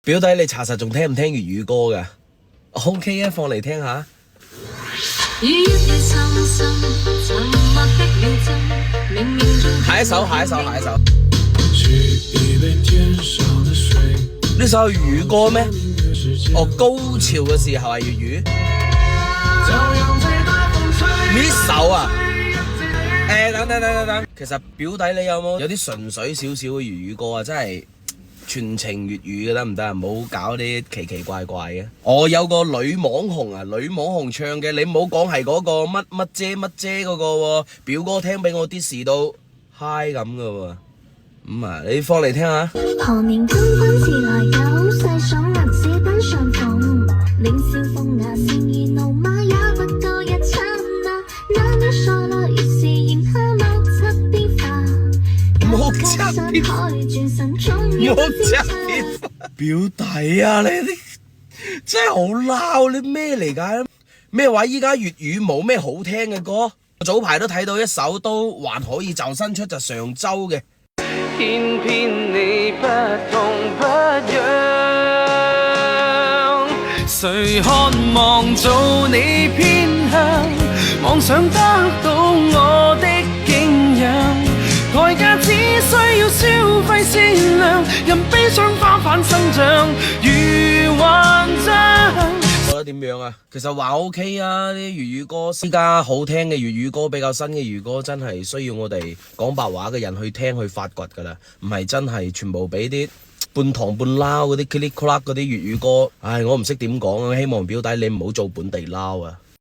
表弟你查實仲聽唔聽粵語歌㗎 ？OK 啊，放嚟聽下。下一首。呢首係粵語歌咩？哦，高潮嘅時候係粵語。呢首啊？等，其實表弟你有啲純粹少少嘅粵語歌啊？真係全程粵語嘅得唔得啊？唔好搞啲奇奇怪怪嘅。我有個女網紅啊，女網紅唱嘅，你唔好講係嗰個乜姐嗰個喎，表哥聽俾我啲事到嗨咁嘅喎。你放嚟聽下。何年金婚自來久，細爽能使登上逢，臉笑鳳牙善意怒罵也不過一剎那，男女傻樂如是言下莫測變化，莫測變化。表弟啊，你啲真係好撈，你咩嚟㗎？咩話依家粵語冇咩好聽嘅歌？早排都睇到一首都還可以就新出就上週嘅。偏偏你不痛不癢，誰渴望做你偏向，妄想得到我的敬仰，代價只需要消費善良，任悲傷花瓣生長如幻象。覺得點樣啊？其實話 OK 啊，啲粵語歌依家好聽嘅粵語歌，比較新嘅粵語歌，真係需要我哋講白話嘅人去聽去發掘㗎啦，唔係真係全部俾啲半糖半撈嗰啲 click clack 嗰啲粵語歌。唉，我唔識點講啊，希望表弟你唔好做本地撈啊！